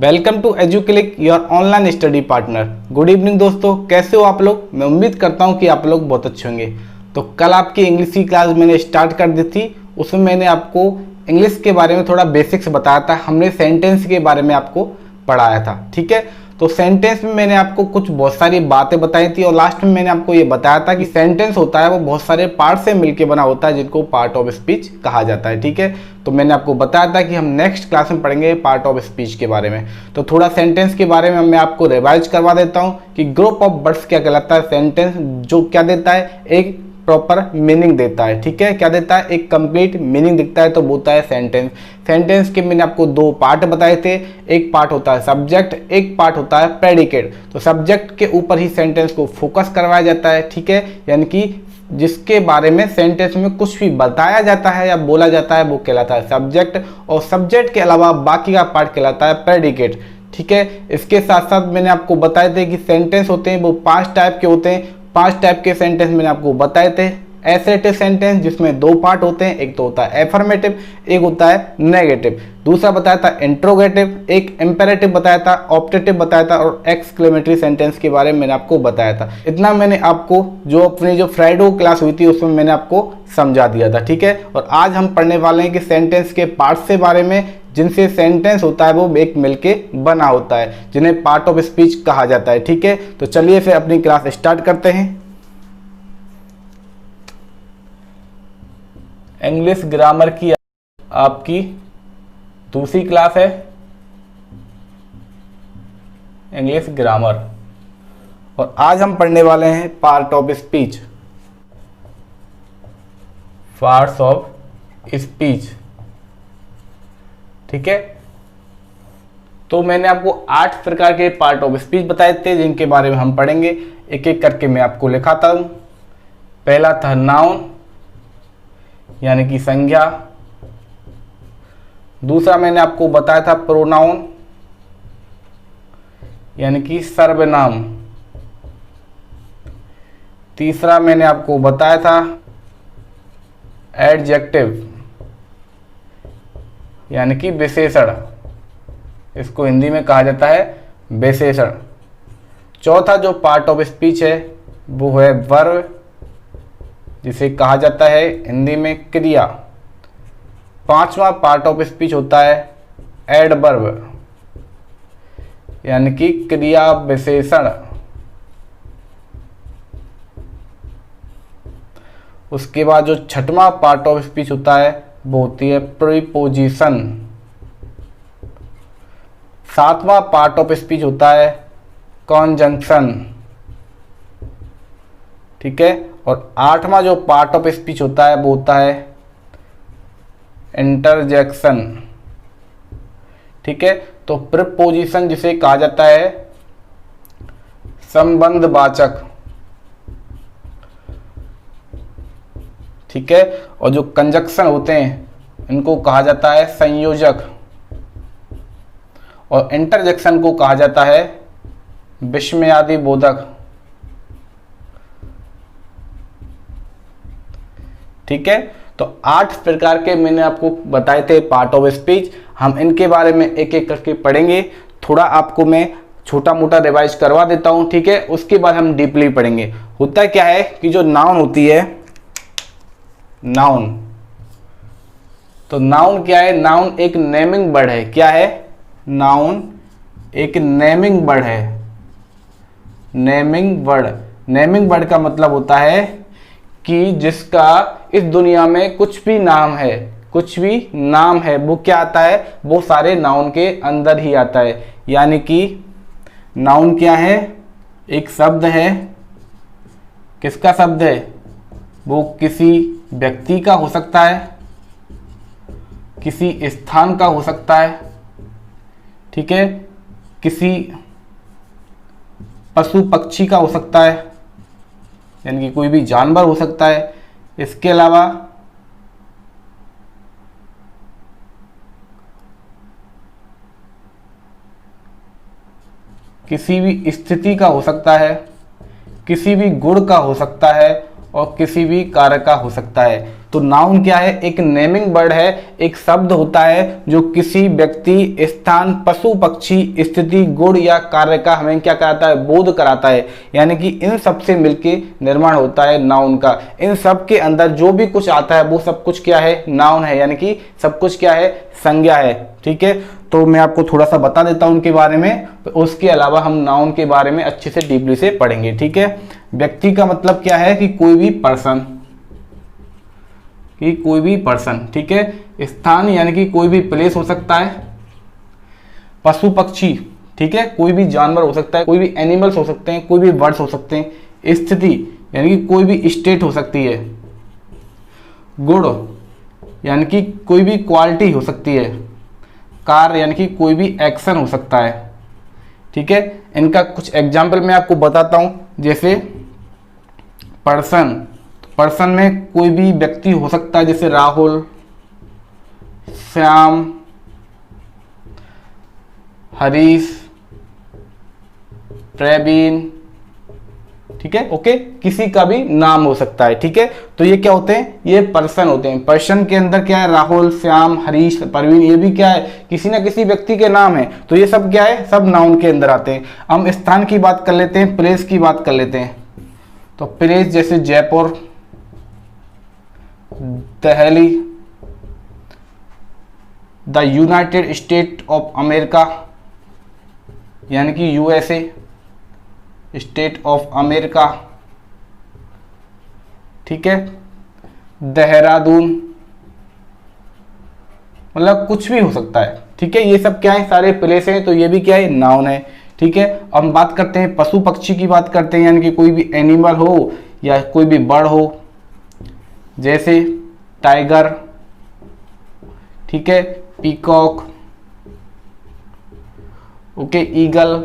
Welcome to Educlick your online study partner. Good evening दोस्तों, कैसे हो आप लोग। मैं उम्मीद करता हूं कि आप लोग बहुत अच्छे होंगे। तो कल आपकी इंग्लिश की क्लास मैंने स्टार्ट कर दी थी। उसमें मैंने आपको इंग्लिश के बारे में थोड़ा बेसिक्स बताया था। हमने सेंटेंस के बारे में आपको पढ़ाया था, ठीक है। तो सेंटेंस में मैंने आपको कुछ बहुत सारी बातें बताई थी और लास्ट में मैंने आपको ये बताया था कि सेंटेंस होता है वो बहुत सारे पार्ट से मिलकर बना होता है जिनको पार्ट ऑफ स्पीच कहा जाता है, ठीक है। तो मैंने आपको बताया था कि हम नेक्स्ट क्लास में पढ़ेंगे पार्ट ऑफ स्पीच के बारे में। तो थोड़ा सेंटेंस के बारे में मैं आपको रिवाइज करवा देता हूँ कि ग्रुप ऑफ वर्ड्स क्या कहलाता है। सेंटेंस जो क्या देता है, एक प्रॉपर मीनिंग देता है, ठीक है। क्या देता है, एक कंप्लीट मीनिंग दिखता है तो बोलता है सेंटेंस। सेंटेंस के मैंने आपको दो पार्ट बताए थे, एक पार्ट होता है सब्जेक्ट, एक पार्ट होता है प्रेडिकेट। तो सब्जेक्ट के ऊपर ही सेंटेंस को फोकस करवाया जाता है, ठीक है। यानी कि जिसके बारे में सेंटेंस में कुछ भी बताया जाता है या बोला जाता है वो कहलाता है सब्जेक्ट, और सब्जेक्ट के अलावा बाकी का पार्ट कहलाता है प्रेडिकेट, ठीक है। इसके साथ साथ मैंने आपको बताए थे कि सेंटेंस होते हैं वो 5 टाइप के होते हैं। 5 टाइप के सेंटेंस मैंने आपको बताए थे। एसर्टिव सेंटेंस जिसमें 2 पार्ट होते हैं, एक तो होता है एफर्मेटिव, एक होता है नेगेटिव। दूसरा बताया था इंट्रोगेटिव, एक इंपेरेटिव बताया था, ऑप्टेटिव बताया था और एक्सक्लेमेटरी सेंटेंस के बारे में मैंने आपको बताया था। इतना मैंने आपको जो अपनी जो फ्राइडे क्लास हुई थी उसमें मैंने आपको समझा दिया था, ठीक है। और आज हम पढ़ने वाले हैं कि सेंटेंस के पार्ट्स के बारे में जिनसे सेंटेंस होता है वो एक मिलके बना होता है, जिन्हें पार्ट ऑफ स्पीच कहा जाता है, ठीक है। तो चलिए फिर अपनी क्लास स्टार्ट करते हैं। इंग्लिश ग्रामर की आपकी दूसरी क्लास है, इंग्लिश ग्रामर। और आज हम पढ़ने वाले हैं part of speech, parts of speech, ठीक है। तो मैंने आपको 8 प्रकार के पार्ट ऑफ स्पीच बताए थे जिनके बारे में हम पढ़ेंगे। एक एक करके मैं आपको लिखाता हूं। पहला था नाउन यानी कि संज्ञा। दूसरा मैंने आपको बताया था प्रोनाउन यानी कि सर्वनाम। तीसरा मैंने आपको बताया था एडजेक्टिव यानी कि विशेषण, इसको हिंदी में कहा जाता है विशेषण। चौथा जो पार्ट ऑफ स्पीच है वो है वर्ब, जिसे कहा जाता है हिंदी में क्रिया। पांचवा पार्ट ऑफ स्पीच होता है एडवर्ब यानी कि क्रिया विशेषण। उसके बाद जो छठवां पार्ट ऑफ स्पीच होता है वो होती है प्रीपोजिशन। सातवां पार्ट ऑफ स्पीच होता है कॉन्जंक्शन, ठीक है। और आठवां जो पार्ट ऑफ स्पीच होता है वो होता है इंटरजेक्शन, ठीक है। तो प्रीपोजिशन जिसे कहा जाता है संबंधवाचक, ठीक है। और जो कंजक्शन होते हैं इनको कहा जाता है संयोजक, और इंटरजेक्शन को कहा जाता है विस्मयादि बोधक, ठीक है। तो 8 प्रकार के मैंने आपको बताए थे पार्ट ऑफ स्पीच। हम इनके बारे में एक एक करके पढ़ेंगे। थोड़ा आपको मैं छोटा मोटा रिवाइज करवा देता हूं, ठीक है। उसके बाद हम डीपली पढ़ेंगे। होता क्या है कि जो नाउन होती है, नाउन, तो नाउन क्या है, नाउन एक नेमिंग वर्ड है। क्या है, नाउन एक नेमिंग वर्ड है। नेमिंग वर्ड, नेमिंग वर्ड का मतलब होता है कि जिसका इस दुनिया में कुछ भी नाम है, कुछ भी नाम है, वो क्या आता है, वो सारे नाउन के अंदर ही आता है। यानी कि नाउन क्या है, एक शब्द है। किसका शब्द है, वो किसी व्यक्ति का हो सकता है, किसी स्थान का हो सकता है, ठीक है, किसी पशु पक्षी का हो सकता है, यानी कि कोई भी जानवर हो सकता है। इसके अलावा किसी भी स्थिति का हो सकता है, किसी भी गुण का हो सकता है और किसी भी कार्य का हो सकता है। तो नाउन क्या है, एक नेमिंग वर्ड है, एक शब्द होता है जो किसी व्यक्ति, स्थान, पशु, पक्षी, स्थिति, गुण या कार्य का हमें क्या कराता है, बोध कराता है। यानी कि इन सब से मिलके निर्माण होता है नाउन का। इन सब के अंदर जो भी कुछ आता है वो सब कुछ क्या है, नाउन है, यानी कि सब कुछ क्या है, संज्ञा है। ठीक है, तो मैं आपको थोड़ा सा बता देता हूं उनके बारे में, उसके अलावा हम नाउन के बारे में अच्छे से डीपली से पढ़ेंगे। ठीक है, व्यक्ति का मतलब क्या है कि कोई भी पर्सन, कि कोई भी पर्सन। ठीक है, स्थान यानी कि कोई भी प्लेस हो सकता है, पशु पक्षी, ठीक है, कोई भी जानवर हो सकता है, कोई भी एनिमल्स हो सकते हैं, कोई भी बर्ड्स हो सकते हैं, स्थिति यानी कि कोई भी स्टेट हो सकती है, गुण यानी कि कोई भी क्वालिटी हो सकती है, कार्य यानी कि कोई भी एक्शन हो सकता है। ठीक है, इनका कुछ एग्जाम्पल मैं आपको बताता हूं, जैसे पर्सन, पर्सन में कोई भी व्यक्ति हो सकता है, जैसे राहुल, श्याम, हरीश, प्रवीण। ठीक है, ओके, किसी का भी नाम हो सकता है। ठीक है, तो ये क्या होते हैं, ये पर्सन होते हैं। पर्सन के अंदर क्या है, राहुल, श्याम, हरीश, प्रवीण, ये भी क्या है, किसी ना किसी व्यक्ति के नाम है। तो ये सब क्या है, सब नाउन के अंदर आते हैं। हम स्थान की बात कर लेते हैं, प्लेस की बात कर लेते हैं। तो प्लेस जैसे Jaipur, Delhi, the United state of America यानी कि यूएसए, स्टेट ऑफ अमेरिका। ठीक है, देहरादून, मतलब कुछ भी हो सकता है। ठीक है, ये सब क्या है, सारे प्लेस हैं, तो ये भी क्या है, नाउन है। ठीक है, अब हम बात करते हैं पशु पक्षी की बात करते हैं, यानी कि कोई भी एनिमल हो या कोई भी बर्ड हो, जैसे टाइगर, ठीक है, पीकॉक, ओके, ईगल।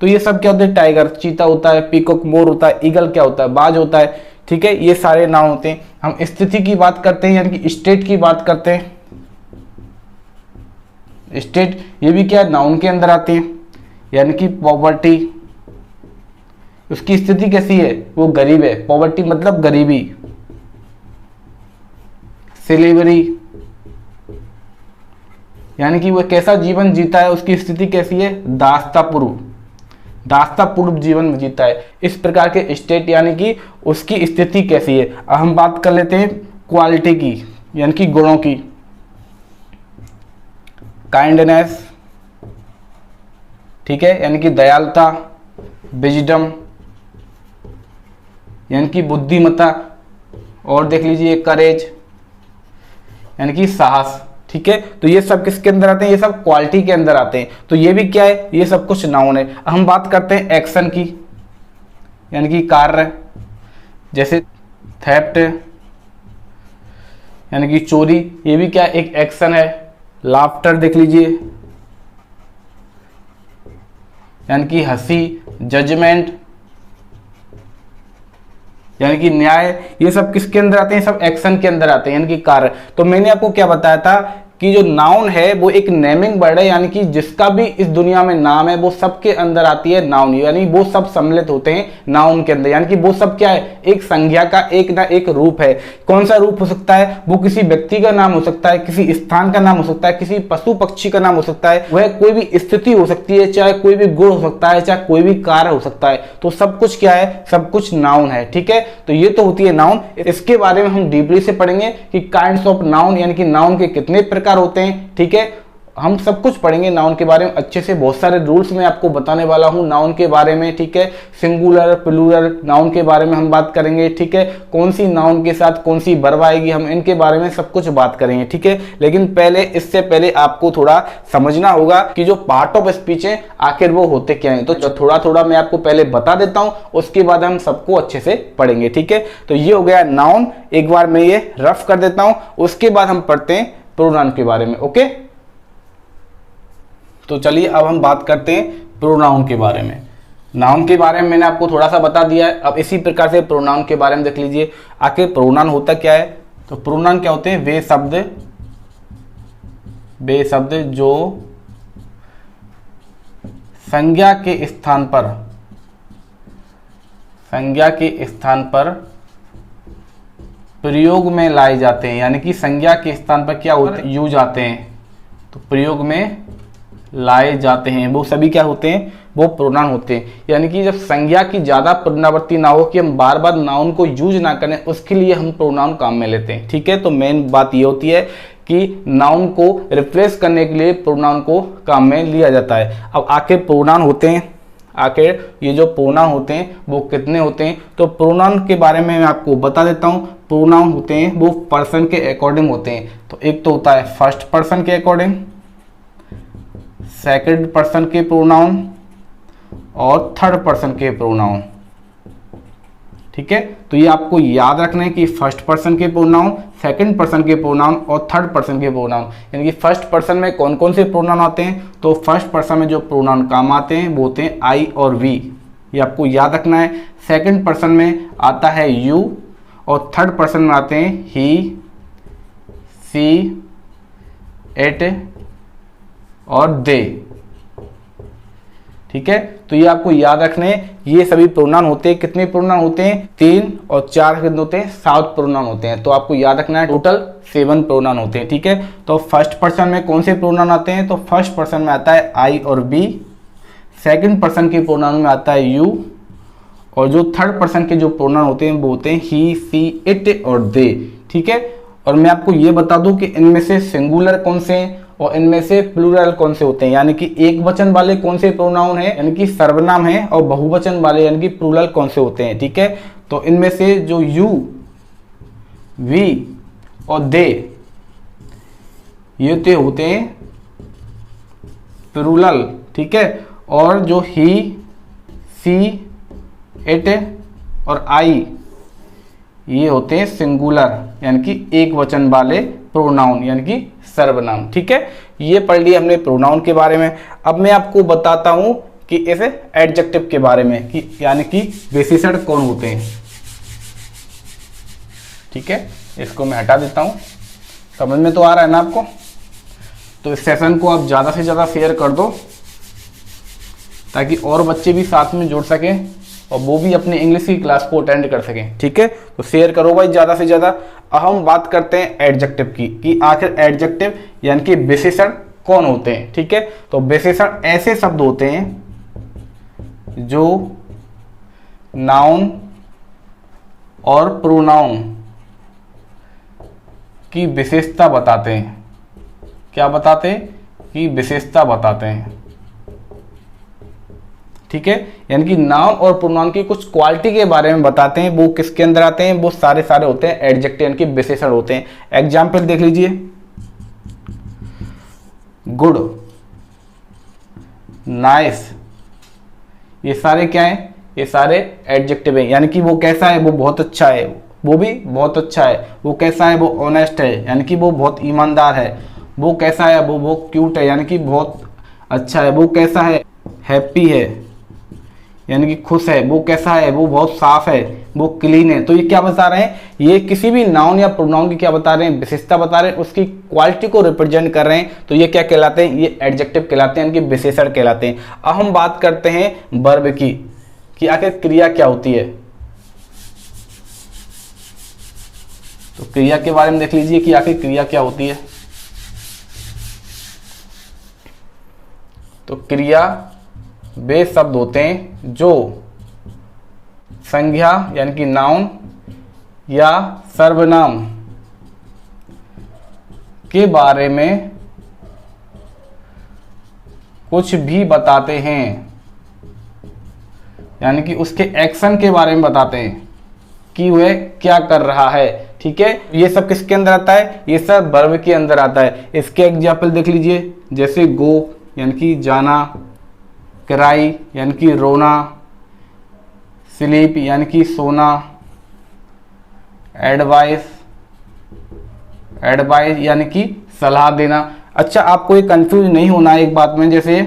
तो ये सब क्या होते हैं, टाइगर चीता होता है, पीकॉक मोर होता है, ईगल क्या होता है, बाज होता है। ठीक है, ये सारे नाउन होते हैं। हम स्थिति की बात करते हैं, यानी कि स्टेट की बात करते हैं। स्टेट ये भी क्या नाउन के अंदर आते हैं, यानी कि पॉवर्टी, उसकी स्थिति कैसी है, वो गरीब है, पॉवर्टी मतलब गरीबी। सिलेवरी यानी कि वह कैसा जीवन जीता है, उसकी स्थिति कैसी है, दास्तापूर्व, दास्तापूर्व जीवन जीता है। इस प्रकार के स्टेट यानी कि उसकी स्थिति कैसी है। अब हम बात कर लेते हैं क्वालिटी की, यानी कि गुणों की। काइंडनेस, ठीक है, यानी कि दयालुता, विजडम यानी कि बुद्धिमत्ता, और देख लीजिए करेज यानी कि साहस। ठीक है, तो ये सब किसके अंदर आते हैं, ये सब क्वालिटी के अंदर आते हैं। तो ये भी क्या है, ये सब कुछ नाउन है। हम बात करते हैं एक्शन की, यानी कि कार्य, जैसे थेफ्ट यानी कि चोरी, ये भी क्या एक एक्शन है। लाफ्टर देख लीजिए यानी कि हंसी, जजमेंट यानी कि न्याय, ये सब किसके अंदर आते हैं, सब एक्शन के अंदर आते हैं, यानी कि कार्य। तो मैंने आपको क्या बताया था कि जो नाउन है वो एक नेमिंग वर्ड है, यानी कि जिसका भी इस दुनिया में नाम है वो सबके अंदर आती है नाउन, यानी वो सब सम्मिलित होते हैं नाउन के अंदर। यानी कि वो सब क्या है, एक संज्ञा का एक ना एक रूप है। कौन सा रूप हो सकता है, वो किसी व्यक्ति का नाम हो सकता है, किसी स्थान का नाम हो सकता है, किसी पशु पक्षी का नाम हो सकता है, वह कोई भी स्थिति हो सकती है, चाहे कोई भी गुण हो सकता है, चाहे कोई भी कार्य हो सकता है। तो सब कुछ क्या है, सब कुछ नाउन है। ठीक है, तो ये तो होती है नाउन। इसके बारे में हम डीपली से पढ़ेंगे कि काइंड्स ऑफ नाउन, यानी कि नाउन के कितने प्रकार होते हैं। ठीक है, हम सब कुछ पढ़ेंगे नाउन के बारे में अच्छे से। बहुत सारे रूल्स मैं आपको बताने वाला हूं नाउन के बारे में। ठीक है, सिंगुलर प्लूरल नाउन के बारे में हम बात करेंगे। ठीक है, कौन सी नाउन के साथ कौन सी वर्ब आएगी, हम इनके बारे में सब कुछ बात करेंगे। ठीक है, लेकिन पहले इससे पहले आपको थोड़ा समझना होगा कि जो पार्ट ऑफ स्पीच है आखिर वो होते क्या है। तो थोड़ा थोड़ा मैं आपको पहले बता देता हूं, उसके बाद हम सबको अच्छे से पढ़ेंगे। ठीक है, तो ये हो गया नाउन। एक बार मैं ये रफ कर देता हूं, उसके बाद हम पढ़ते हैं प्रोनाउन के बारे में। ओके, तो चलिए अब हम बात करते हैं प्रोनाउन के बारे में। नाउन के बारे में मैंने आपको थोड़ा सा बता दिया है, अब इसी प्रकार से प्रोनाउन के बारे में देख लीजिए। आखिर प्रोनाउन होता क्या है, तो प्रोनाउन क्या होते हैं, वे शब्द जो संज्ञा के स्थान पर प्रयोग में लाए जाते हैं, यानी कि संज्ञा के स्थान पर क्या होते हैं, यूज आते हैं, तो प्रयोग में लाए जाते हैं वो सभी क्या होते हैं, वो प्रोनाउन होते हैं। यानी कि जब संज्ञा की ज्यादा पुनरावृत्ति ना हो कि हम बार बार नाउन को यूज ना करें, उसके लिए हम प्रोनाउन काम में लेते हैं। ठीक है, तो मेन बात ये होती है कि नाउन को रिप्लेस करने के लिए प्रोनाउन को काम में लिया जाता है। अब आखिर प्रोनाउन होते हैं, आखिर ये जो प्रोनाउन होते हैं वो कितने होते हैं, तो प्रोनाउन के बारे में मैं आपको बता देता हूँ। प्रोनाउन होते हैं वो पर्सन के अकॉर्डिंग होते हैं। तो एक तो होता है फर्स्ट पर्सन के अकॉर्डिंग, सेकंड पर्सन के प्रोनाउन और थर्ड पर्सन के प्रोनाउन। ठीक है, तो ये आपको याद रखना है कि फर्स्ट पर्सन के प्रोनाउन, सेकंड पर्सन के प्रोनाउन और थर्ड पर्सन के प्रोनाउन। यानी कि फर्स्ट पर्सन में कौन कौन से प्रोनाउन आते हैं, तो फर्स्ट पर्सन में जो प्रोनाउन काम आते हैं वो होते हैं आई और वी, ये आपको याद रखना है। सेकंड पर्सन में आता है यू और थर्ड पर्सन में आते हैं ही, सी, इट और दे। ठीक है, तो ये आपको याद रखने, ये सभी प्रोनाउन होते हैं। कितने प्रोनाउन होते हैं, 3 और 4 कितने होते हैं, 7 प्रोनाउन होते हैं। तो आपको याद रखना है टोटल 7 प्रोनाउन होते हैं। ठीक है, तो फर्स्ट पर्सन में कौन से प्रोनाउन आते हैं, तो फर्स्ट पर्सन में आता है आई और बी, सेकंड पर्सन के प्रोनाउन में आता है यू, और जो थर्ड पर्सन के जो प्रोनाउन होते हैं वो होते हैं ही, सी, इट और दे। ठीक है, और मैं आपको ये बता दूं कि इनमें से सिंगुलर कौन से हैं और इनमें से प्लूरल कौन से होते हैं, यानी कि एक वचन वाले कौन से प्रोनाउन है, यानी कि सर्वनाम है, और बहुवचन वाले यानी कि प्लूरल कौन से होते हैं। ठीक है, तो इनमें से जो यू, वी और दे ये तो होते हैं प्लूरल। ठीक है, और जो ही, सी, इट और आई ये होते हैं सिंगुलर, यानी कि एक वचन वाले प्रोनाउन यानी कि सर्वनाम। ठीक है, ये पढ़ लिया हमने प्रोनाउन के बारे में। अब मैं आपको बताता हूं कि ऐसे एडजेक्टिव के बारे में, कि यानी कि विशेषण कौन होते हैं। ठीक है, इसको मैं हटा देता हूं। समझ में तो आ रहा है ना आपको, तो इस सेशन को आप ज़्यादा से ज़्यादा शेयर कर दो ताकि और बच्चे भी साथ में जुड़ सकें और वो भी अपने इंग्लिश की क्लास को अटेंड कर सकें। ठीक है, तो शेयर करो भाई ज़्यादा से ज़्यादा। अब हम बात करते हैं एडजेक्टिव की, कि आखिर एडजेक्टिव यानी कि विशेषण कौन होते हैं। ठीक है, तो विशेषण ऐसे शब्द होते हैं जो नाउन और प्रोनाउन की विशेषता बताते हैं। क्या बताते हैं, कि विशेषता बताते हैं। ठीक है, यानी कि नाउन और प्रोनाउन की कुछ क्वालिटी के बारे में बताते हैं। वो किसके अंदर आते हैं, वो सारे होते हैं एडजेक्टिव यानी कि विशेषण होते हैं। एग्जाम्पल देख लीजिए, गुड, नाइस, ये सारे क्या हैं, ये सारे एडजेक्टिव हैं। यानी कि वो कैसा है, वो बहुत अच्छा है, वो भी बहुत अच्छा है। वो कैसा है, वो ऑनेस्ट है, यानी कि वो बहुत ईमानदार है। वो कैसा है, वो बहुत क्यूट है, यानी कि बहुत अच्छा है। वो कैसा है, हैप्पी है, यानी कि खुश है। वो कैसा है, वो बहुत साफ है, वो क्लीन है। तो ये क्या बता रहे हैं, ये किसी भी नाउन या प्रोनाउन की क्या बता रहे हैं, विशेषता बता रहे हैं, उसकी क्वालिटी को रिप्रेजेंट कर रहे हैं। तो ये क्या कहलाते हैं, ये एडजेक्टिव कहलाते हैं, यानी कि विशेषण कहलाते हैं। अब हम बात करते हैं वर्ब की, कि आखिर क्रिया क्या होती है। तो क्रिया के बारे में देख लीजिए कि आखिर क्रिया क्या होती है। तो क्रिया वे शब्द होते हैं जो संज्ञा यानी कि नाउन या सर्वनाम के बारे में कुछ भी बताते हैं, यानी कि उसके एक्शन के बारे में बताते हैं कि वह क्या कर रहा है। ठीक है, ये सब किसके अंदर आता है, ये सब वर्ब के अंदर आता है। इसके एग्जाम्पल देख लीजिए, जैसे गो यानी कि जाना, क्राई यानी कि रोना, स्लीप यानी कि सोना, एडवाइस यानी कि सलाह देना। अच्छा, आपको ये कंफ्यूज नहीं होना है एक बात में, जैसे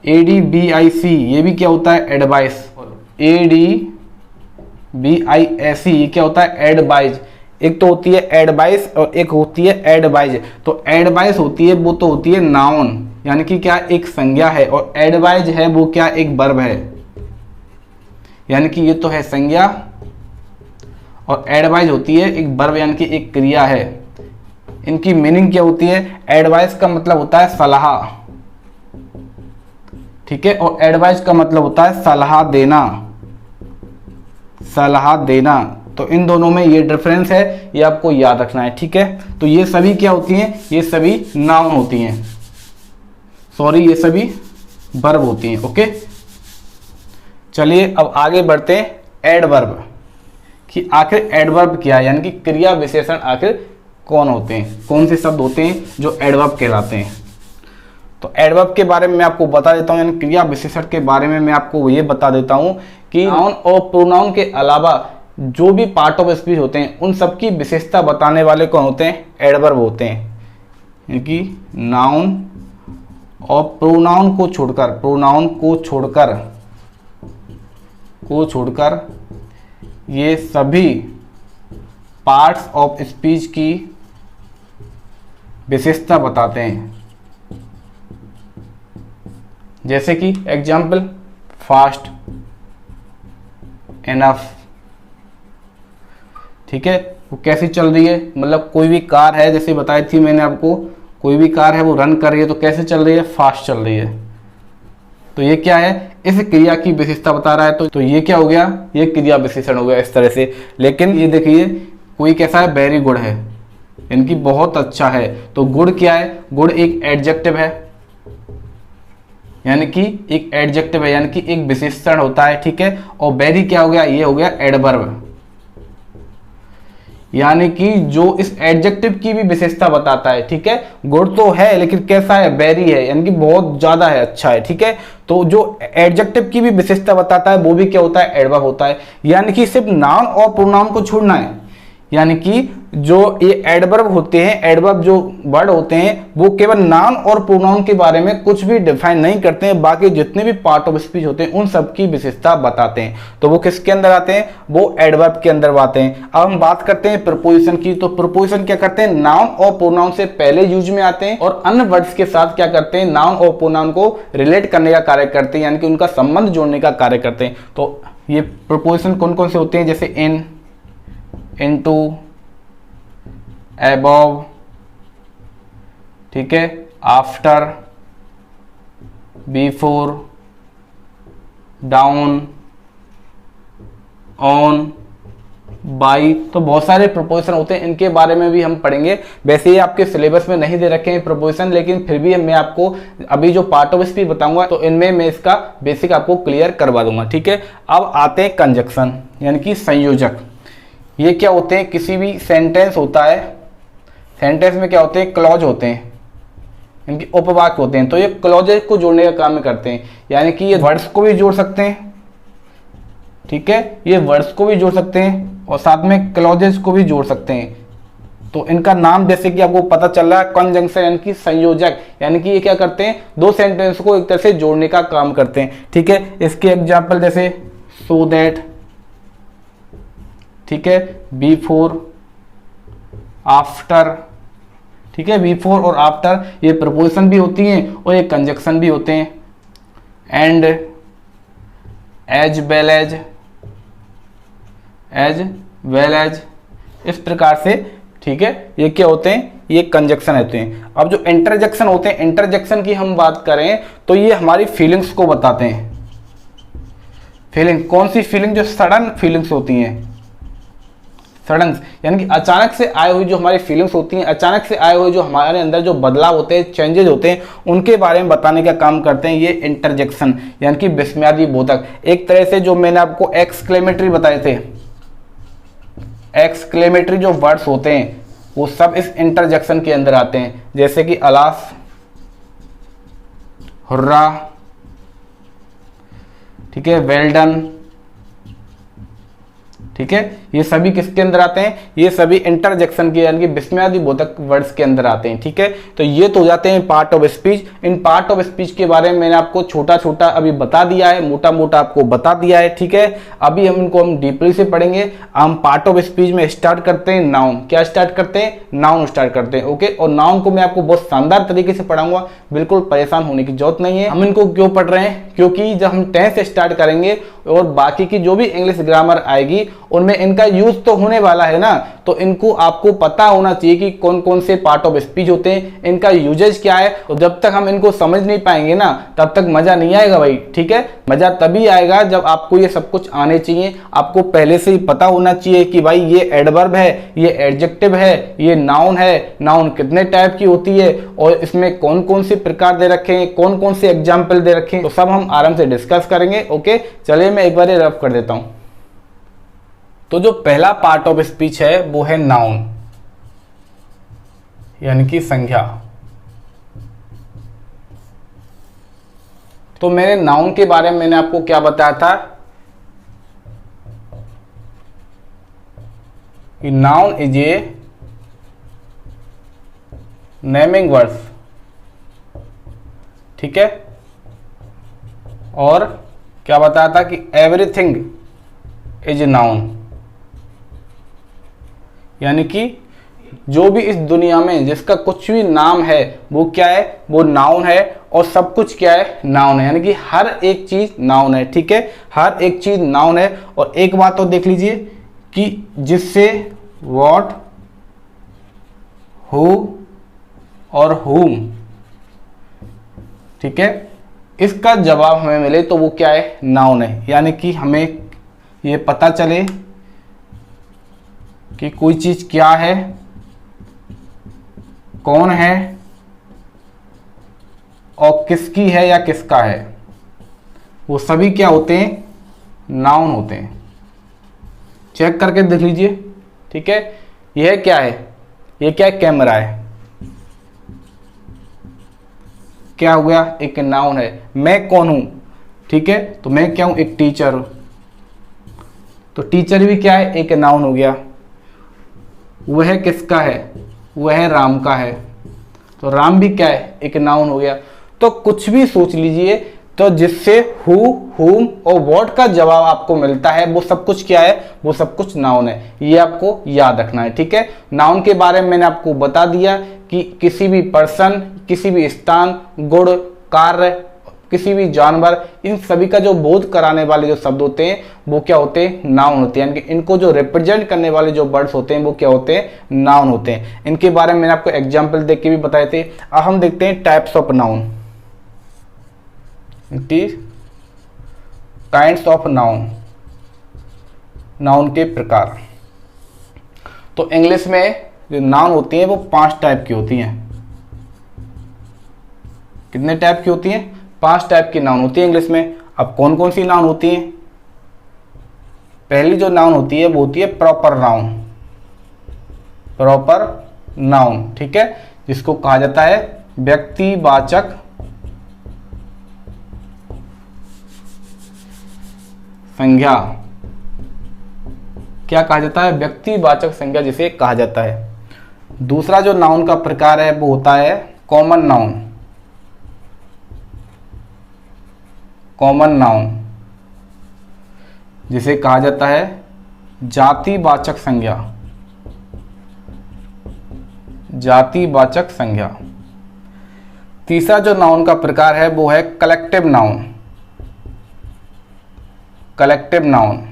ADVIC ये भी क्या होता है, एडवाइस। ADVIC ये क्या होता है, एडवाइज। एक तो होती है एडवाइस और एक होती है एडवाइज। तो एडवाइस होती है, वो तो होती है नाउन यानी कि क्या, एक संज्ञा है, और एडवाइज है वो क्या, एक वर्ब है। यानी कि ये तो है संज्ञा और एडवाइज होती है एक वर्ब यानी कि एक क्रिया है। इनकी मीनिंग क्या होती है? एडवाइस का मतलब होता है सलाह, ठीक है, और एडवाइस का मतलब होता है सलाह देना, सलाह देना। तो इन दोनों में ये डिफरेंस है, ये आपको याद रखना है, ठीक है। तो ये सभी क्या होती हैं? ये सभी नाउन होती हैं, सॉरी ये सभी वर्ब होती हैं, ओके। चलिए अब आगे बढ़ते हैं एडवर्ब कि आखिर एडवर्ब क्या है, यानी कि क्रिया विशेषण आखिर कौन होते हैं, कौन से शब्द होते हैं जो एडवर्ब कहलाते हैं। तो एडवर्ब के बारे में मैं आपको बता देता हूं, यानी क्रिया विशेषण के बारे में मैं आपको ये बता देता हूं कि नाउन और प्रोनाउन के अलावा जो भी पार्ट ऑफ स्पीच होते हैं उन सब की विशेषता बताने वाले कौन होते हैं? एडवर्ब होते हैं। यानी कि नाउन और प्रोनाउन को छोड़कर ये सभी पार्ट्स ऑफ स्पीच की विशेषता बताते हैं। जैसे कि एग्जाम्पल, फास्ट, इनफ, ठीक है, वो कैसी चल रही है, मतलब कोई भी कार है, जैसे बताई थी मैंने आपको, कोई भी कार है वो रन कर रही है तो कैसे चल रही है? फास्ट चल रही है। तो ये क्या है? इस क्रिया की विशेषता बता रहा है। तो ये क्या हो गया? ये क्रिया विशेषण हो गया इस तरह से। लेकिन ये देखिए कोई कैसा है? वेरी गुड है, इनकी बहुत अच्छा है। तो गुड क्या है? गुड एक एडजेक्टिव है, यानी कि एक एडजेक्टिव है, यानी कि एक विशेषण होता है, ठीक है। और वेरी क्या हो गया? ये हो गया एडवर्ब, यानी कि जो इस एडजेक्टिव की भी विशेषता बताता है, ठीक है। गुड तो है लेकिन कैसा है? वेरी है, यानी कि बहुत ज्यादा है, अच्छा है, ठीक है। तो जो एडजेक्टिव की भी विशेषता बताता है वो भी क्या होता है? एडवर्ब होता है। यानी कि सिर्फ नाउन और प्रोनाउन को छोड़ना है, यानी कि जो ये एडवर्ब होते हैं, एडवर्ब जो वर्ड होते हैं वो केवल नाउन और प्रोनाउन के बारे में कुछ भी डिफाइन नहीं करते हैं, बाकी जितने भी पार्ट ऑफ स्पीच होते हैं उन सब की विशेषता बताते हैं। तो वो किसके अंदर आते हैं? वो एडवर्ब के अंदर आते हैं। अब हम बात करते हैं प्रपोजिशन की। तो प्रपोजिशन क्या करते हैं? नाउन और प्रोनाउन से पहले यूज में आते हैं और अन्य वर्ड्स के साथ क्या करते हैं? नाउन और प्रोनाउन को रिलेट करने का कार्य करते हैं, यानी कि उनका संबंध जोड़ने का कार्य करते हैं। तो ये प्रपोजिशन कौन कौन से होते हैं? जैसे इन, इनटू, above, ठीक है, after, before, down, on, by. तो बहुत सारे प्रपोजिशन होते हैं, इनके बारे में भी हम पढ़ेंगे। वैसे ही आपके सिलेबस में नहीं दे रखे हैं प्रपोजिशन, लेकिन फिर भी मैं आपको अभी जो पार्ट ऑफ स्पीच बताऊंगा तो इनमें मैं इसका बेसिक आपको क्लियर करवा दूंगा, ठीक है। अब आते हैं कंजक्शन, यानी कि संयोजक। ये क्या होते हैं? किसी भी सेंटेंस होता है, सेंटेंस में क्या होते हैं? क्लॉज होते हैं, इनके उपवाक्य होते हैं। तो ये क्लॉजेज को जोड़ने का काम करते हैं, यानी कि ये वर्ड्स को भी जोड़ सकते हैं, ठीक है, ये वर्ड्स को भी जोड़ सकते हैं और साथ में क्लॉजेज को भी जोड़ सकते हैं। तो इनका नाम जैसे कि आपको पता चल रहा है कंजंक्शन, यानी कि संयोजक, यानी कि ये क्या करते हैं? दो सेंटेंस को एक तरह से जोड़ने का काम करते हैं, ठीक है। इसके एग्जाम्पल जैसे सो दैट, ठीक है, बिफोर, आफ्टर, ठीक है। बिफोर और आफ्टर ये प्रपोजिशन भी होती हैं और ये कंजक्शन भी होते हैं। एंड, एज वेल एज, इस प्रकार से, ठीक है, ये क्या होते हैं? ये कंजक्शन होते हैं। अब जो इंटरजेक्शन होते हैं, इंटरजेक्शन की हम बात करें तो ये हमारी फीलिंग्स को बताते हैं। फीलिंग कौन सी फीलिंग? जो सडन फीलिंग्स होती हैं, सडन यानी कि अचानक से आए हुई जो हमारी फीलिंग्स होती हैं, अचानक से आए हुए जो हमारे अंदर जो बदलाव होते हैं, चेंजेस होते हैं, उनके बारे में बताने का काम करते हैं ये इंटरजेक्शन, यानी कि विस्मयादि बोधक। एक तरह से जो मैंने आपको एक्सक्लेमेटरी बताए थे, एक्सक्लेमेटरी जो वर्ड्स होते हैं वो सब इस इंटरजेक्शन के अंदर आते हैं। जैसे कि अलास, हुर्रा, ठीक है, वेल डन, ठीक है, ये सभी किसके अंदर आते हैं? ये सभी इंटरजेक्शन के यानी कि विस्मयादि बोधक वर्ड्स के अंदर आते हैं, ठीक है। तो ये तो हो जाते हैं part of speech. In part of speech के बारे में मैंने आपको छोटा छोटा अभी बता दिया है, मोटा मोटा आपको बता दिया है, ठीक है। अभी हम इनको डीपली से पढ़ेंगे। हम पार्ट ऑफ स्पीच में स्टार्ट करते हैं नाउन। क्या स्टार्ट करते हैं? नाउन स्टार्ट करते हैं, ओके। और नाउन को मैं आपको बहुत शानदार तरीके से पढ़ाऊंगा, बिल्कुल परेशान होने की जरूरत नहीं है। हम इनको क्यों पढ़ रहे हैं? क्योंकि जब हम 10 से स्टार्ट करेंगे और बाकी की जो भी इंग्लिश ग्रामर आएगी उनमें इनका यूज तो होने वाला है ना, तो इनको आपको पता होना चाहिए कि कौन कौन से पार्ट ऑफ स्पीच होते हैं, इनका यूजेज क्या है। तो जब तक हम इनको समझ नहीं पाएंगे ना तब तक मजा नहीं आएगा भाई, ठीक है। मजा तभी आएगा जब आपको ये सब कुछ आने चाहिए, आपको पहले से ही पता होना चाहिए कि भाई ये एडवर्ब है, ये एडजेक्टिव है, ये नाउन है, नाउन कितने टाइप की होती है और इसमें कौन कौन से प्रकार दे रखे हैं, कौन कौन से एग्जाम्पल दे रखे हैं, तो सब हम आराम से डिस्कस करेंगे। ओके, चलिए मैं एक बार रफ कर देता हूं। तो जो पहला पार्ट ऑफ स्पीच है वो है नाउन, यानी कि संज्ञा। तो मैंने नाउन के बारे में मैंने आपको क्या बताया था कि noun is a naming words, ठीक है। और क्या बताया था कि एवरीथिंग इज ए नाउन, यानी कि जो भी इस दुनिया में जिसका कुछ भी नाम है वो क्या है, वो नाउन है। और सब कुछ क्या है, नाउन है, यानी कि हर एक चीज नाउन है, ठीक है। हर एक चीज नाउन है। और एक बात तो देख लीजिए कि जिससे व्हाट, हु और whom, ठीक है, इसका जवाब हमें मिले तो वो क्या है, नाउन है। यानी कि हमें ये पता चले कि कोई चीज क्या है, कौन है और किसकी है या किसका है, वो सभी क्या होते हैं, नाउन होते हैं। चेक करके देख लीजिए, ठीक है। यह क्या है, ये क्या है, कैमरा है, क्या हो गया, एक नाउन है। मैं कौन हूं, ठीक है, तो मैं क्या हूं, एक टीचर हूं, तो टीचर भी क्या है, एक नाउन हो गया। वह किसका है, वह राम का है, तो राम भी क्या है, एक नाउन हो गया। तो कुछ भी सोच लीजिए, तो जिससे हु, हुम और व्हाट का जवाब आपको मिलता है वो सब कुछ क्या है, वो सब कुछ नाउन है। ये आपको याद रखना है, ठीक है। नाउन के बारे में मैंने आपको बता दिया कि किसी भी पर्सन, किसी भी स्थान, गुण, कार्य, किसी भी जानवर, इन सभी का जो बोध कराने वाले जो शब्द होते हैं वो क्या होते हैं, नाउन होते हैं। यानी कि इनको जो रिप्रेजेंट करने वाले जो वर्ड्स होते हैं वो क्या होते हैं, नाउन होते हैं। इनके बारे में मैंने आपको एग्जांपल देख के भी बताए थे। अब हम देखते हैं types of noun, kinds of noun, noun के प्रकार। तो इंग्लिश में जो नाउन होती हैं वो 5 टाइप की होती हैं। कितने टाइप की होती हैं, 5 टाइप की नाउन होती है इंग्लिश में। अब कौन कौन सी नाउन होती हैं, पहली जो नाउन होती है वो होती है प्रॉपर नाउन, प्रॉपर नाउन, ठीक है, जिसको कहा जाता है व्यक्तिवाचक संज्ञा। क्या कहा जाता है, व्यक्तिवाचक संज्ञा जिसे कहा जाता है। दूसरा जो नाउन का प्रकार है वो होता है कॉमन नाउन, कॉमन नाउन जिसे कहा जाता है जातिवाचक संज्ञा, जातिवाचक संज्ञा। तीसरा जो नाउन का प्रकार है वो है कलेक्टिव नाउन, कलेक्टिव नाउन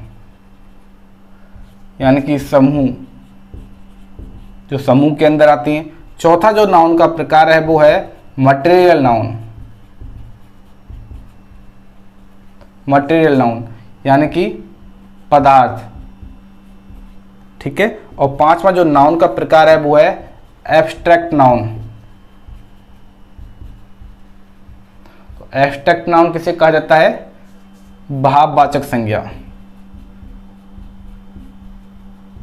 यानी कि समूह, जो समूह के अंदर आती हैं। चौथा जो नाउन का प्रकार है वो है मटेरियल नाउन, मटेरियल नाउन यानी कि पदार्थ, ठीक है। और पांचवा जो नाउन का प्रकार है वो है एब्स्ट्रैक्ट नाउन। तो एब्स्ट्रैक्ट नाउन किसे कहा जाता है, भाववाचक संज्ञा,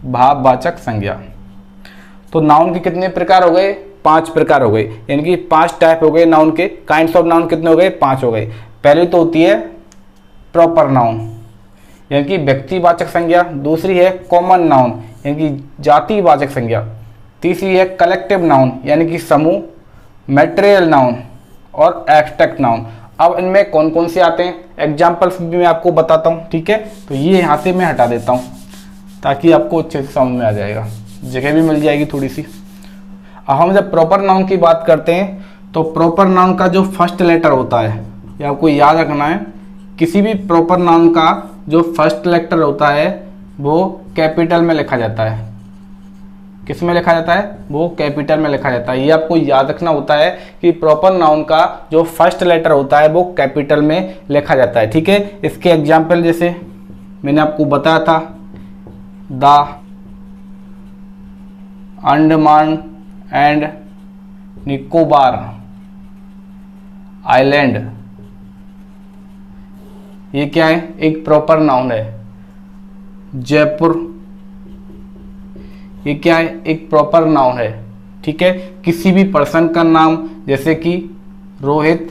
भाववाचक संज्ञा। तो नाउन के कितने प्रकार हो गए, 5 प्रकार हो गए, यानी कि 5 टाइप हो गए नाउन के। काइंड्स ऑफ नाउन कितने हो गए, 5 हो गए। पहली तो होती है प्रॉपर नाउन यानी कि व्यक्तिवाचक संज्ञा। दूसरी है कॉमन नाउन यानी कि जातिवाचक संज्ञा। तीसरी है कलेक्टिव नाउन यानी कि समूह, मटेरियल नाउन और एब्स्ट्रैक्ट नाउन। अब इनमें कौन कौन से आते हैं, एग्जाम्पल्स भी मैं आपको बताता हूँ, ठीक है। तो ये यहाँ से मैं हटा देता हूँ ताकि आपको अच्छे से समझ में आ जाएगा, जगह भी मिल जाएगी थोड़ी सी। अब हम जब प्रॉपर नाउन की बात करते हैं तो प्रॉपर नाउन का जो फर्स्ट लेटर होता है, ये आपको याद रखना है, किसी भी प्रॉपर नाउन का जो फर्स्ट लेटर होता है वो कैपिटल में लिखा जाता है। किस में लिखा जाता है? वो कैपिटल में लिखा जाता है। ये आपको याद रखना होता है कि प्रॉपर नाउन का जो फर्स्ट लेटर होता है वो कैपिटल में लिखा जाता है। ठीक है, इसके एग्जाम्पल जैसे मैंने आपको बताया था, the Andaman and Nicobar island, ये क्या है? एक प्रॉपर नाउन है। जयपुर, ये क्या है? एक प्रॉपर नाउन है। ठीक है, किसी भी पर्सन का नाम जैसे कि रोहित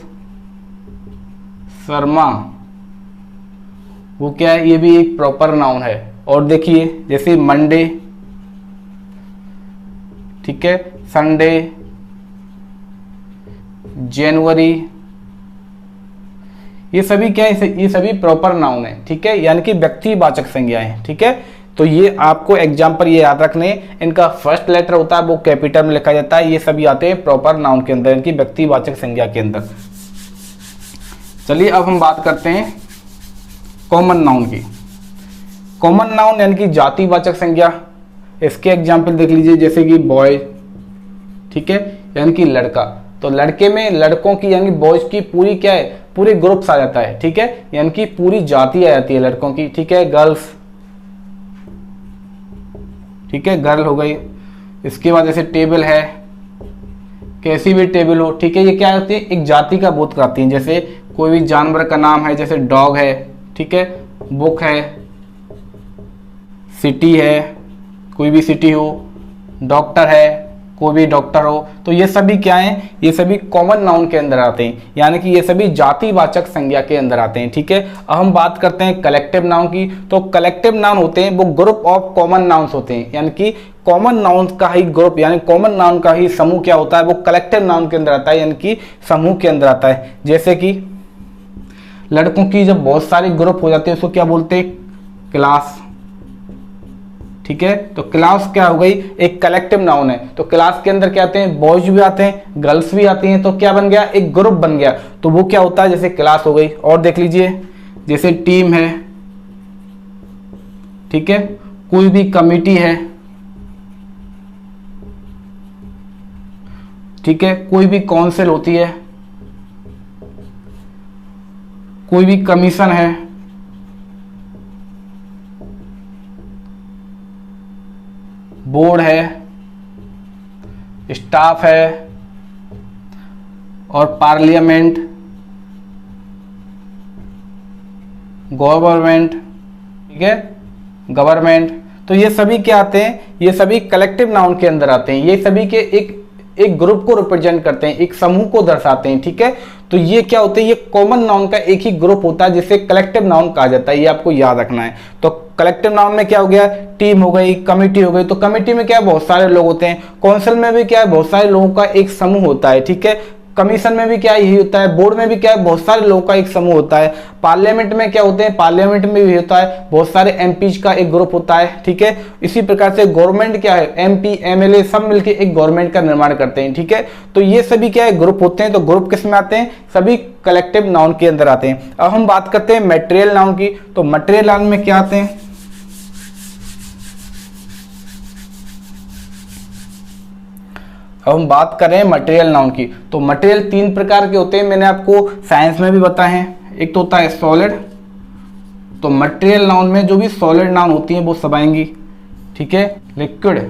शर्मा, वो क्या है? ये भी एक प्रॉपर नाउन है। और देखिए जैसे मंडे, ठीक है, संडे, जनवरी, ये सभी क्या है? ये सभी प्रॉपर नाउन है। ठीक है, यानी कि व्यक्तिवाचक संज्ञाएं। ठीक है, तो ये आपको एग्जाम्पल ये याद रखने, इनका फर्स्ट लेटर होता है वो कैपिटल में लिखा जाता है। ये सभी आते हैं प्रॉपर नाउन के अंदर, इनकी व्यक्तिवाचक संज्ञा के अंदर। चलिए अब हम बात करते हैं कॉमन नाउन की। कॉमन नाउन यानी कि जातिवाचक संज्ञा, इसके एग्जाम्पल देख लीजिए जैसे कि बॉय, ठीक है, यानी कि लड़का। तो लड़के में लड़कों की यानी बॉयज की पूरी क्या है? पूरे ग्रुप्स आ जाता है। ठीक है, यानी कि पूरी जाति आ जाती है लड़कों की। ठीक है, गर्ल्स, ठीक है, गर्ल हो गई। इसके बाद जैसे टेबल है, कैसी भी टेबल हो, ठीक है, ये क्या होती है? एक जाति का बोध कराती है। जैसे कोई भी जानवर का नाम है, जैसे डॉग है, ठीक है, बुक है, सिटी है, कोई भी सिटी हो, डॉक्टर है, कोई भी डॉक्टर हो, तो ये सभी क्या हैं? ये सभी कॉमन नाउन के अंदर आते हैं, यानी कि ये सभी जातिवाचक संज्ञा के अंदर आते हैं। ठीक है, अब हम बात करते हैं कलेक्टिव नाउन की। तो कलेक्टिव नाउन होते हैं वो ग्रुप ऑफ कॉमन नाउन्स होते हैं, यानी कि कॉमन नाउन का ही ग्रुप यानी कॉमन नाउन का ही समूह क्या होता है? वो कलेक्टिव नाउन के अंदर आता है, यानी कि समूह के अंदर आता है। जैसे कि लड़कों की जब बहुत सारे ग्रुप हो जाते हैं उसको क्या बोलते हैं? क्लास। ठीक है, तो क्लास क्या हो गई? एक कलेक्टिव नाउन है। तो क्लास के अंदर क्या आते हैं? बॉयज भी आते हैं, गर्ल्स भी आती हैं, तो क्या बन गया? एक ग्रुप बन गया। तो वो क्या होता है? जैसे क्लास हो गई। और देख लीजिए जैसे टीम है, ठीक है, कोई भी कमिटी है, ठीक है, कोई भी काउंसिल होती है, कोई भी कमीशन है, बोर्ड है, स्टाफ है, और पार्लियामेंट, गवर्नमेंट, ठीक है, गवर्नमेंट। तो ये सभी क्या आते हैं? ये सभी कलेक्टिव नाउन के अंदर आते हैं। ये सभी के एक ग्रुप को रिप्रेजेंट करते हैं, एक समूह को दर्शाते हैं। ठीक है, तो ये क्या होते हैं? ये कॉमन नाउन का एक ही ग्रुप होता है जिसे कलेक्टिव नाउन कहा जाता है। ये आपको याद रखना है। तो कलेक्टिव नाउन में क्या हो गया? टीम हो गई, कमिटी हो गई। तो कमिटी में क्या है? बहुत सारे लोग होते हैं। काउंसिल में भी क्या है? बहुत सारे लोगों का एक समूह होता है। ठीक है, कमीशन में भी क्या यही होता है। बोर्ड में भी क्या है? बहुत सारे लोगों का एक समूह होता है। पार्लियामेंट में क्या होते हैं? पार्लियामेंट में भी होता है, बहुत सारे एमपीज का एक ग्रुप होता है। ठीक है, इसी प्रकार से गवर्नमेंट क्या है? एमपी, एमएलए सब मिलकर एक गवर्नमेंट का निर्माण करते हैं। ठीक है, तो ये सभी क्या है? ग्रुप होते हैं। तो ग्रुप किस में आते हैं? सभी कलेक्टिव नाउन के अंदर आते हैं। अब हम बात करते हैं मटेरियल नाउन की। तो मटेरियल नाउन में क्या आते हैं? अब हम बात करें मटेरियल नाउन की। तो मटेरियल तीन प्रकार के होते हैं, मैंने आपको साइंस में भी बताए हैं। एक तो होता है सॉलिड। तो मटेरियल नाउन में जो भी सॉलिड नाउन होती हैं वो सब आएंगी। ठीक है, लिक्विड,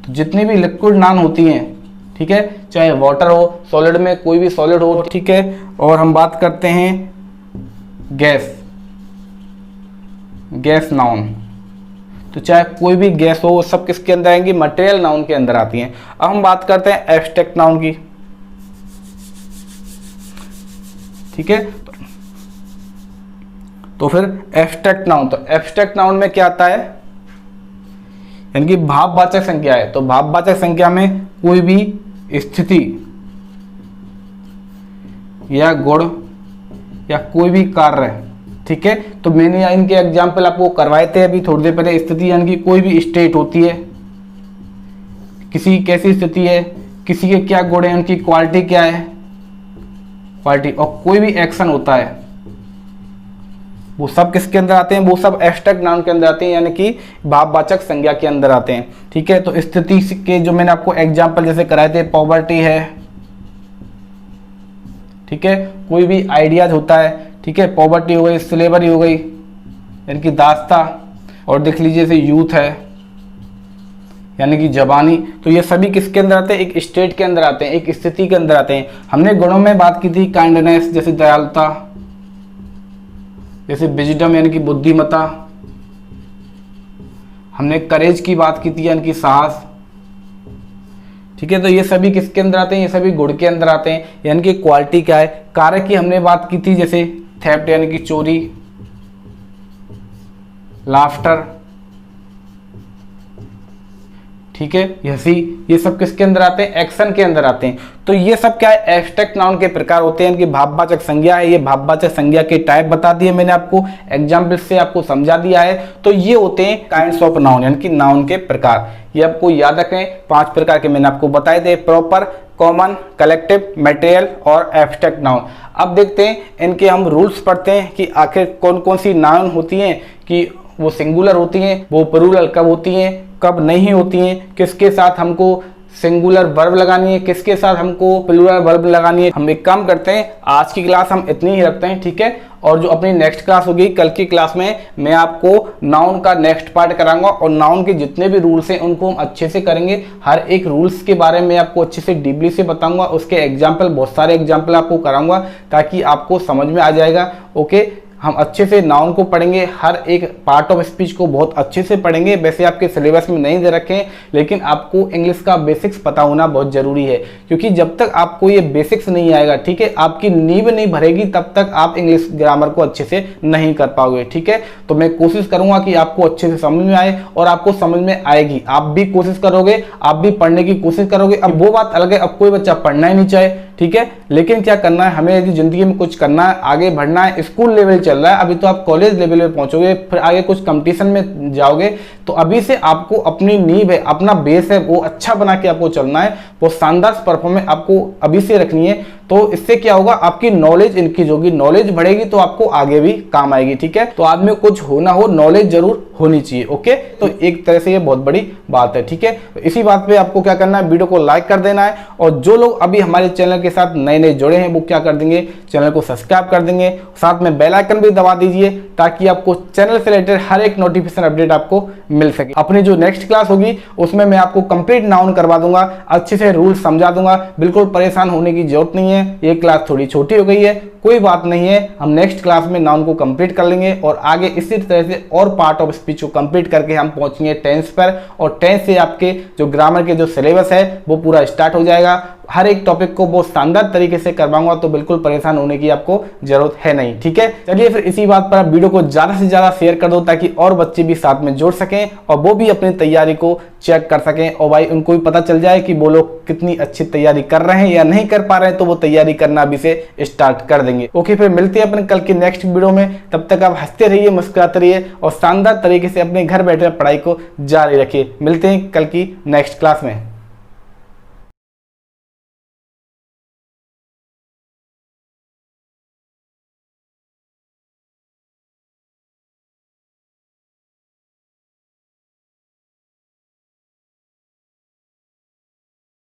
तो जितनी भी लिक्विड नाउन होती हैं, ठीक है, चाहे वाटर हो, सॉलिड में कोई भी सॉलिड हो। ठीक है, और हम बात करते हैं गैस, गैस नाउन। तो चाहे कोई भी गैस हो, वो सब किसके अंदर आएंगी? मटेरियल नाउन के अंदर आती हैं। अब हम बात करते हैं एब्स्ट्रैक्ट नाउन की। ठीक है, तो फिर एब्स्ट्रैक्ट नाउन। तो एब्स्ट्रैक्ट नाउन में क्या आता है? यानी कि भाववाचक संख्या है। तो भाववाचक संख्या में कोई भी स्थिति या गुण या कोई भी कार्य। ठीक है, तो मैंने इनके एग्जाम्पल आपको करवाए थे अभी थोड़ी देर पहले। स्थिति यानी कि कोई भी स्टेट होती है, किसी कैसी स्थिति है, किसी के क्या गुण है, उनकी क्वालिटी क्या है, क्वालिटी। और कोई भी एक्शन होता है, वो सब किसके अंदर आते हैं, वो सब एब्स्ट्रैक्ट नाउन के अंदर आते हैं, यानी कि भाववाचक संज्ञा के अंदर आते हैं। ठीक है, तो स्थिति के जो मैंने आपको एग्जाम्पल जैसे कराए थे, पॉवर्टी है, ठीक है, कोई भी आइडियाज होता है, ठीक है, पॉवर्टी हो गई, स्लेवरी हो गई, यानी कि दास्ता, और देख लीजिए जैसे यूथ है यानी कि जवानी, तो ये सभी किसके अंदर आते हैं, एक स्टेट के अंदर आते हैं, एक स्थिति के अंदर आते हैं। हमने गुणों में बात की थी, काइंडनेस जैसे दयालुता, जैसे विजडम यानी कि बुद्धिमता, हमने करेज की बात की थी यानी कि साहस। ठीक है, तो ये सभी किसके अंदर आते हैं, ये सभी गुण के अंदर आते हैं, यानी कि क्वालिटी क्या है। कार्य की हमने बात की थी, जैसे थेफ्ट यानी कि चोरी, लाफ्टर, ठीक है, हंसी, ये सब किसके अंदर आते हैं, एक्शन के अंदर आते हैं। तो ये सब क्या है, एब्स्ट्रैक्ट नाउन के प्रकार होते हैं, इनकी भाववाचक संज्ञा है। ये भाववाचक संज्ञा के टाइप बता दिए मैंने आपको, एग्जाम्पल से आपको समझा दिया है। तो ये होते हैं काइंड्स ऑफ नाउन, यानी कि नाउन के प्रकार। ये आपको याद रखें, 5 प्रकार के मैंने आपको बताए थे, प्रॉपर, कॉमन, कलेक्टिव, मटेरियल और एब्स्ट्रैक्ट नाउन। अब देखते हैं इनके हम रूल्स पढ़ते हैं कि आखिर कौन कौन सी नाउन होती हैं, कि वो सिंगुलर होती हैं, वो प्लूरल कब होती हैं, कब नहीं होती हैं, किसके साथ हमको सिंगुलर वर्ब लगानी है, किसके साथ हमको प्लूरल वर्ब लगानी है। हम एक काम करते हैं, आज की क्लास हम इतनी ही रखते हैं, ठीक है, और जो अपनी नेक्स्ट क्लास होगी, कल की क्लास में मैं आपको नाउन का नेक्स्ट पार्ट कराऊंगा, और नाउन के जितने भी रूल्स हैं उनको हम अच्छे से करेंगे। हर एक रूल्स के बारे में आपको अच्छे से डीपली से बताऊंगा, उसके एग्जाम्पल, बहुत सारे एग्जाम्पल आपको कराऊंगा, ताकि आपको समझ में आ जाएगा। ओके, हम अच्छे से नाउन को पढ़ेंगे, हर एक पार्ट ऑफ स्पीच को बहुत अच्छे से पढ़ेंगे। वैसे आपके सिलेबस में नहीं दे रखे हैं, लेकिन आपको इंग्लिश का बेसिक्स पता होना बहुत जरूरी है, क्योंकि जब तक आपको ये बेसिक्स नहीं आएगा, ठीक है, आपकी नींव नहीं भरेगी, तब तक आप इंग्लिश ग्रामर को अच्छे से नहीं कर पाओगे। ठीक है, तो मैं कोशिश करूंगा कि आपको अच्छे से समझ में आए, और आपको समझ में आएगी। आप भी कोशिश करोगे, आप भी पढ़ने की कोशिश करोगे। अब वो बात अलग है, अब कोई बच्चा पढ़ना ही नहीं चाहे, ठीक है, लेकिन क्या करना है हमें, यदि जिंदगी में कुछ करना है, आगे बढ़ना है, स्कूल लेवल चल रहा है, अभी तो आप कॉलेज लेवल में पहुंचोगे, फिर आगे कुछ कंपटीशन में जाओगे, तो अभी से आपको अपनी नींव है, अपना बेस है, वो अच्छा बना के आपको चलना है, वो शानदार परफॉर्मेंस आपको अभी से रखनी है। तो इससे क्या होगा, आपकी नॉलेज इंक्रीज होगी, नॉलेज बढ़ेगी तो आपको आगे भी काम आएगी। ठीक है, तो आदमी को कुछ हो ना हो, नॉलेज जरूर होनी चाहिए। ओके, तो एक तरह से ये बहुत बड़ी बात है। ठीक है, तो इसी बात पे आपको क्या करना है, वीडियो को लाइक कर देना है, और जो लोग अभी हमारे चैनल के साथ नए नए जुड़े हैं वो क्या कर देंगे, चैनल को सब्सक्राइब कर देंगे, साथ में बेल आइकन भी दबा दीजिए, ताकि आपको चैनल से रिलेटेड हर एक नोटिफिकेशन अपडेट आपको मिल सके। अपनी जो नेक्स्ट क्लास होगी उसमें मैं आपको कंप्लीट नाउन करवा दूंगा, अच्छे से रूल समझा दूंगा, बिल्कुल परेशान होने की जरूरत नहीं है। ये क्लास थोड़ी छोटी हो गई है, कोई बात नहीं है, हम नेक्स्ट क्लास में नाउन को कंप्लीट कर लेंगे, और आगे इसी तरह से और पार्ट ऑफ स्पीच को कंप्लीट करके हम पहुंचेंगे टेंस पर, और टेंस से आपके जो ग्रामर के जो सिलेबस है वो पूरा स्टार्ट हो जाएगा। हर एक टॉपिक को बहुत शानदार तरीके से करवाऊंगा, तो बिल्कुल परेशान होने की आपको जरूरत है नहीं। ठीक है, चलिए फिर इसी बात पर आप वीडियो को ज्यादा से ज्यादा शेयर कर दो, ताकि और बच्चे भी साथ में जुड़ सकें, और वो भी अपनी तैयारी को चेक कर सकें, और भाई उनको भी पता चल जाए कि वो लोग कितनी अच्छी तैयारी कर रहे हैं या नहीं कर पा रहे हैं, तो वो तैयारी करना अभी से स्टार्ट कर देंगे। ओके, फिर मिलते हैं अपने कल की नेक्स्ट वीडियो में। तब तक आप हंसते रहिए, मुस्कुराते रहिए, और शानदार तरीके से अपने घर बैठे पढ़ाई को जारी रखिए। मिलते हैं कल की नेक्स्ट क्लास में।